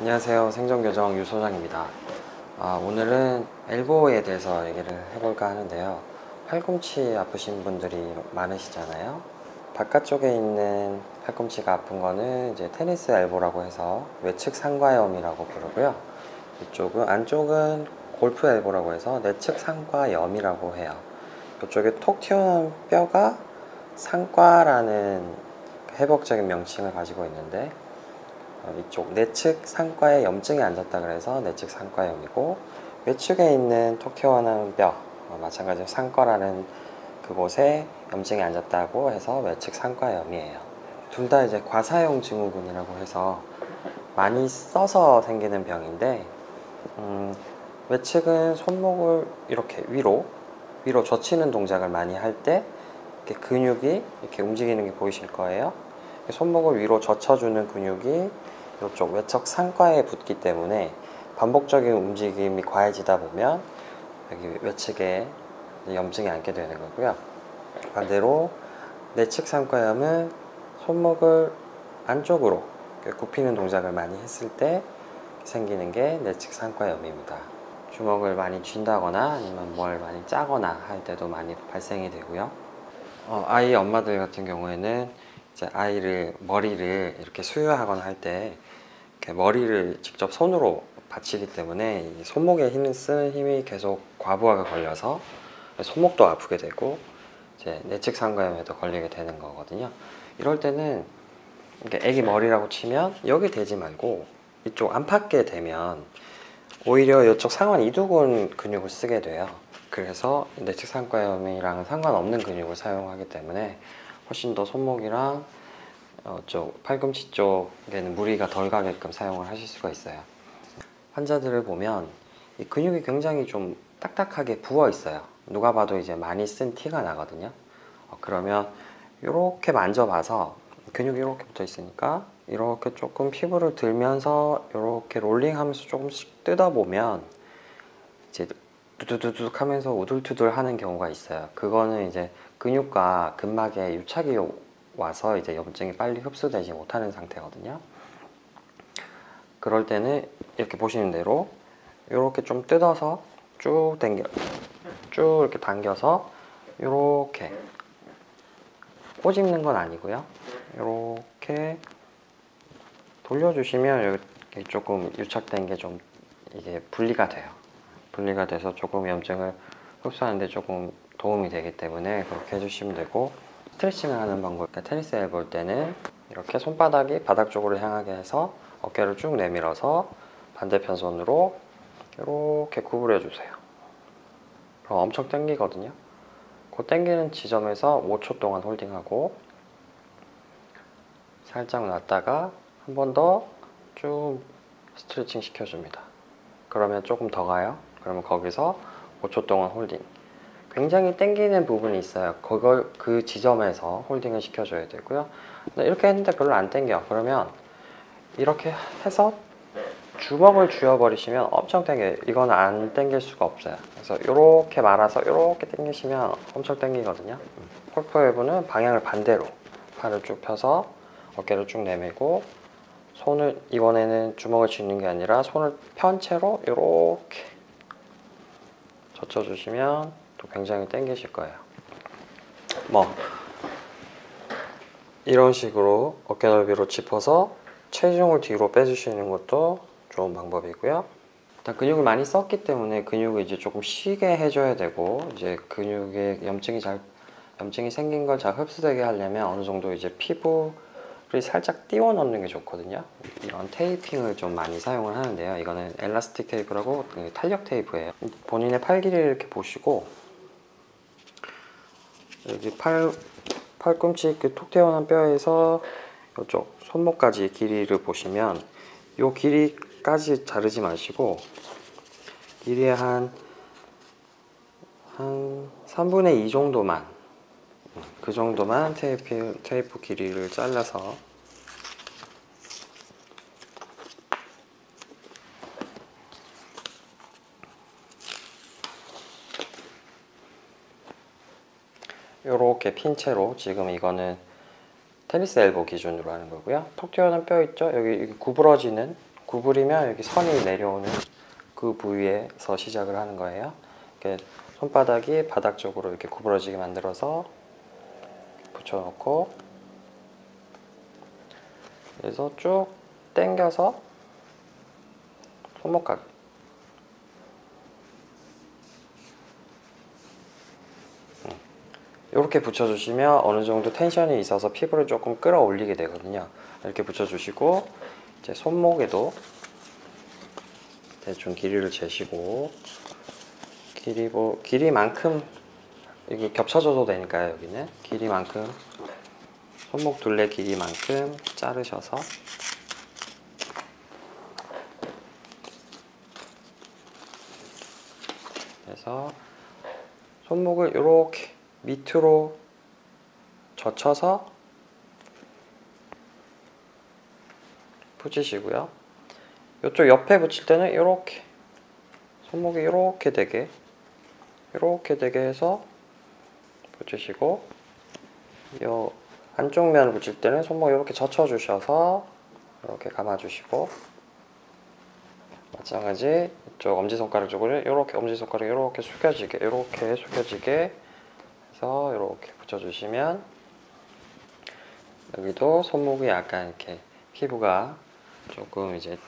안녕하세요. 생존교정 유소장입니다. 오늘은 엘보에 대해서 얘기를 해볼까 하는데요. 팔꿈치 아프신 분들이 많으시잖아요. 바깥쪽에 있는 팔꿈치가 아픈 거는 이제 테니스 엘보라고 해서 외측 상과염이라고 부르고요. 이쪽은 안쪽은 골프 엘보라고 해서 내측 상과염이라고 해요. 이쪽에 톡 튀어나온 뼈가 상과라는 해복적인 명칭을 가지고 있는데, 이쪽 내측 상과에 염증이 앉았다 그래서 내측 상과염이고, 외측에 있는 톡 튀어나온 뼈, 마찬가지로 상과라는 그곳에 염증이 앉았다고 해서 외측 상과염이에요. 둘 다 이제 과사용 증후군이라고 해서 많이 써서 생기는 병인데, 외측은 손목을 이렇게 위로 젖히는 동작을 많이 할 때 근육이 이렇게 움직이는 게 보이실 거예요. 손목을 위로 젖혀주는 근육이 이쪽 외측 상과에 붙기 때문에 반복적인 움직임이 과해지다 보면 여기 외측에 염증이 앉게 되는 거고요. 반대로 내측 상과염은 손목을 안쪽으로 굽히는 동작을 많이 했을 때 생기는 게 내측 상과염입니다. 주먹을 많이 쥔다거나 아니면 뭘 많이 짜거나 할 때도 많이 발생이 되고요. 아이 엄마들 같은 경우에는 이제 아이를 머리를 이렇게 수유하거나 할 때 머리를 직접 손으로 받치기 때문에 이 손목에 힘을 쓰는 힘이 계속 과부하가 걸려서 손목도 아프게 되고 이제 내측 상과염에도 걸리게 되는 거거든요. 이럴 때는 애기 머리라고 치면 여기 대지 말고 이쪽 안팎에 대면 오히려 이쪽 상완 이두근 근육을 쓰게 돼요. 그래서 내측 상과염이랑 상관없는 근육을 사용하기 때문에 훨씬 더 손목이랑 쪽 팔꿈치 쪽에는 무리가 덜 가게끔 사용을 하실 수가 있어요. 환자들을 보면 이 근육이 굉장히 좀 딱딱하게 부어 있어요. 누가 봐도 이제 많이 쓴 티가 나거든요. 그러면 이렇게 만져봐서 근육이 이렇게 붙어 있으니까 이렇게 조금 피부를 들면서 이렇게 롤링하면서 조금씩 뜯어보면 이제 두두두둑 하면서 우둘투둘 하는 경우가 있어요. 그거는 이제 근육과 근막에 유착이 와서 이제 염증이 빨리 흡수되지 못하는 상태거든요. 그럴 때는 이렇게 보시는 대로 이렇게 좀 뜯어서 쭉 이렇게 당겨서 이렇게 꼬집는 건 아니고요. 이렇게 돌려주시면 이렇게 조금 유착된 게 좀 이게 분리가 돼요. 분리가 돼서 조금 염증을 흡수하는데 조금 도움이 되기 때문에 그렇게 해주시면 되고, 스트레칭을 하는 방법, 테니스 엘볼 때는 이렇게 손바닥이 바닥 쪽으로 향하게 해서 어깨를 쭉 내밀어서 반대편 손으로 이렇게 구부려 주세요. 그럼 엄청 당기거든요. 그 당기는 지점에서 5초 동안 홀딩하고 살짝 놨다가 한 번 더 쭉 스트레칭 시켜줍니다. 그러면 조금 더 가요. 그러면 거기서 5초 동안 홀딩. 굉장히 당기는 부분이 있어요. 그 지점에서 홀딩을 시켜줘야 되고요. 이렇게 했는데 별로 안 당겨. 그러면 이렇게 해서 주먹을 쥐어버리시면 엄청 당겨요. 이건 안 당길 수가 없어요. 그래서 이렇게 말아서 이렇게 당기시면 엄청 당기거든요. 골프 웨브는 방향을 반대로 팔을 쭉 펴서 어깨를 쭉 내밀고 손을, 이번에는 주먹을 쥐는 게 아니라 손을 편 채로 이렇게 젖혀주시면 또 굉장히 당기실 거예요. 이런 식으로 어깨 넓이로 짚어서 체중을 뒤로 빼주시는 것도 좋은 방법이고요. 일단 근육을 많이 썼기 때문에 근육을 이제 조금 쉬게 해줘야 되고, 이제 근육에 염증이 생긴 걸 잘 흡수되게 하려면 어느 정도 이제 피부를 살짝 띄워 넣는 게 좋거든요. 이런 테이핑을 좀 많이 사용을 하는데요. 이거는 엘라스틱 테이프라고 탄력 테이프예요. 본인의 팔 길이를 이렇게 보시고 여기 팔꿈치 톡 튀어나온 뼈에서 이쪽 손목까지 길이를 보시면 이 길이까지 자르지 마시고 길이의 한 3분의 2 정도만, 그 정도만 테이프 길이를 잘라서 이렇게 핀 채로, 지금 이거는 테니스 엘보 기준으로 하는 거고요. 톡 튀어나온 뼈 있죠? 여기 구부러지는 구부리면 여기 선이 내려오는 그 부위에서 시작을 하는 거예요. 이렇게 손바닥이 바닥 쪽으로 이렇게 구부러지게 만들어서 붙여놓고, 그래서 쭉 당겨서 손목각 이렇게 붙여주시면 어느 정도 텐션이 있어서 피부를 조금 끌어올리게 되거든요. 이렇게 붙여주시고, 이제 손목에도 대충 길이를 재시고, 길이만큼, 이게 겹쳐져도 되니까요. 여기는 길이만큼, 손목 둘레 길이만큼 자르셔서, 그래서 손목을 이렇게 밑으로 젖혀서 붙이시고요. 이쪽 옆에 붙일 때는 이렇게 손목이 이렇게 되게 해서 붙이시고, 이 안쪽 면을 붙일 때는 손목 이렇게 젖혀 주셔서 이렇게 감아 주시고, 마찬가지 이쪽 엄지손가락 쪽을 이렇게 엄지손가락 이렇게 숙여지게 해서 이렇게 붙여주시면, 여기도 손목이 약간 이렇게 피부가 조금 이제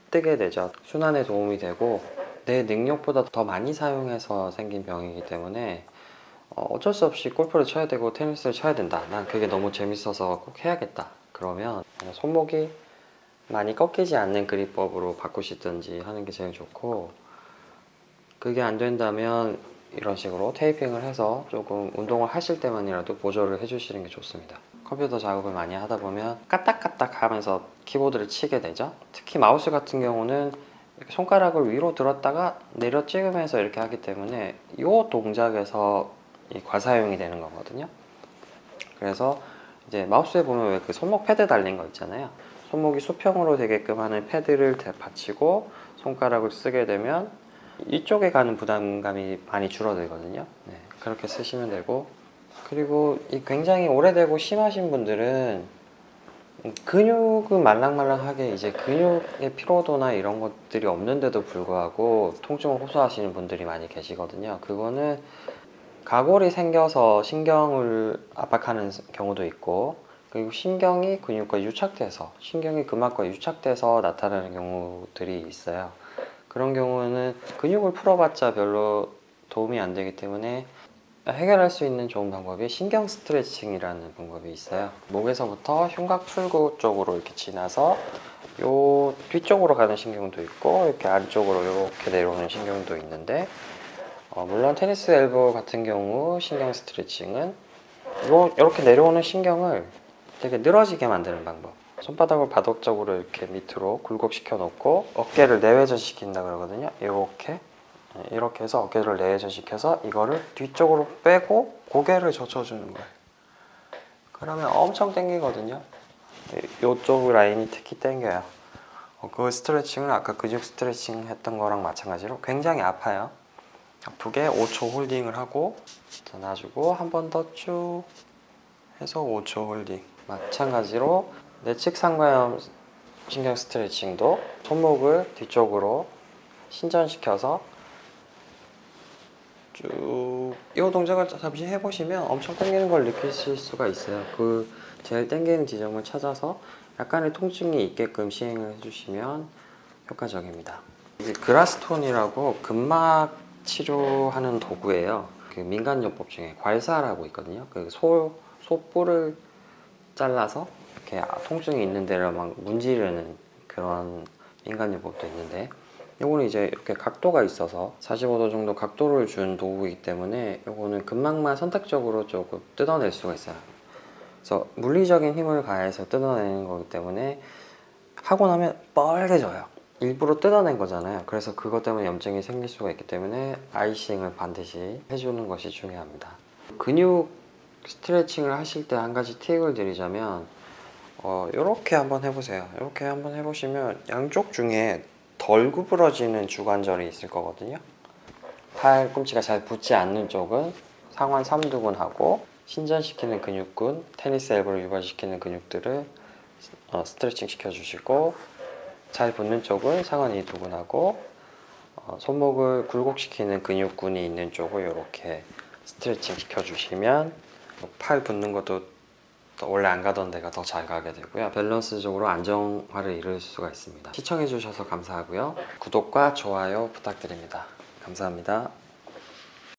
뜨게 되죠. 순환에 도움이 되고, 내 능력보다 더 많이 사용해서 생긴 병이기 때문에 어쩔 수 없이 골프를 쳐야 되고 테니스를 쳐야 된다, 난 그게 너무 재밌어서 꼭 해야겠다, 그러면 손목이 많이 꺾이지 않는 그립법으로 바꾸시든지 하는 게 제일 좋고, 그게 안 된다면 이런 식으로 테이핑을 해서 조금 운동을 하실 때만이라도 보조를 해주시는 게 좋습니다. 컴퓨터 작업을 많이 하다 보면 까딱까딱 하면서 키보드를 치게 되죠. 특히 마우스 같은 경우는 손가락을 위로 들었다가 내려 찍으면서 이렇게 하기 때문에 이 동작에서 과사용이 되는 거거든요. 그래서 이제 마우스에 보면 왜 그 손목 패드 달린 거 있잖아요. 손목이 수평으로 되게끔 하는 패드를 받치고 손가락을 쓰게 되면 이쪽에 가는 부담감이 많이 줄어들거든요. 네, 그렇게 쓰시면 되고, 그리고 이 굉장히 오래되고 심하신 분들은 근육은 말랑말랑하게 이제 근육의 피로도나 이런 것들이 없는데도 불구하고 통증을 호소하시는 분들이 많이 계시거든요. 그거는 가골이 생겨서 신경을 압박하는 경우도 있고, 그리고 신경이 근육과 유착돼서, 신경이 근막과 유착돼서 나타나는 경우들이 있어요. 그런 경우는 근육을 풀어봤자 별로 도움이 안 되기 때문에 해결할 수 있는 좋은 방법이 신경 스트레칭이라는 방법이 있어요. 목에서부터 흉곽 출구 쪽으로 이렇게 지나서 요 뒤쪽으로 가는 신경도 있고, 이렇게 안쪽으로 이렇게 내려오는 신경도 있는데, 물론 테니스 엘보 같은 경우 신경 스트레칭은 이렇게 내려오는 신경을 되게 늘어지게 만드는 방법. 손바닥을 바닥쪽으로 이렇게 밑으로 굴곡시켜 놓고 어깨를 내외전 시킨다 그러거든요. 이렇게 해서 어깨를 내외전 시켜서 이거를 뒤쪽으로 빼고 고개를 젖혀주는 거예요. 그러면 엄청 당기거든요. 이쪽 라인이 특히 당겨요. 그 스트레칭은 아까 근육 스트레칭 했던 거랑 마찬가지로 굉장히 아파요. 아프게 5초 홀딩을 하고 놔주고 한 번 더 쭉 해서 5초 홀딩. 마찬가지로 내측 상과염 신경 스트레칭도 손목을 뒤쪽으로 신전시켜서 쭉 이 동작을 잠시 해보시면 엄청 당기는 걸 느끼실 수가 있어요. 그 제일 당기는 지점을 찾아서 약간의 통증이 있게끔 시행을 해주시면 효과적입니다. 이게 그라스톤이라고 근막 치료하는 도구예요. 그 민간요법 중에 괄사라고 있거든요. 그 소뿔을 잘라서 이렇게 통증이 있는 데를 막 문지르는 그런 민간요법도 있는데, 요거는 이제 이렇게 각도가 있어서 45도 정도 각도를 준 도구이기 때문에 요거는 근막만 선택적으로 조금 뜯어낼 수가 있어요. 그래서 물리적인 힘을 가해서 뜯어내는 거기 때문에 하고 나면 빨개져요. 일부러 뜯어낸 거잖아요. 그래서 그것 때문에 염증이 생길 수가 있기 때문에 아이싱을 반드시 해주는 것이 중요합니다. 근육 스트레칭을 하실 때 한 가지 팁을 드리자면, 이렇게 한번 해보세요. 이렇게 한번 해보시면 양쪽 중에 덜 구부러지는 주관절이 있을 거거든요. 팔꿈치가 잘 붙지 않는 쪽은 상완 삼두근하고 신전시키는 근육군, 테니스 엘보를 유발시키는 근육들을 스트레칭 시켜주시고, 잘 붙는 쪽은 상완이 두 군하고 손목을 굴곡시키는 근육군이 있는 쪽을 이렇게 스트레칭 시켜주시면 팔 붙는 것도 원래 안 가던 데가 더 잘 가게 되고요. 밸런스적으로 안정화를 이룰 수가 있습니다. 시청해주셔서 감사하고요. 구독과 좋아요 부탁드립니다. 감사합니다.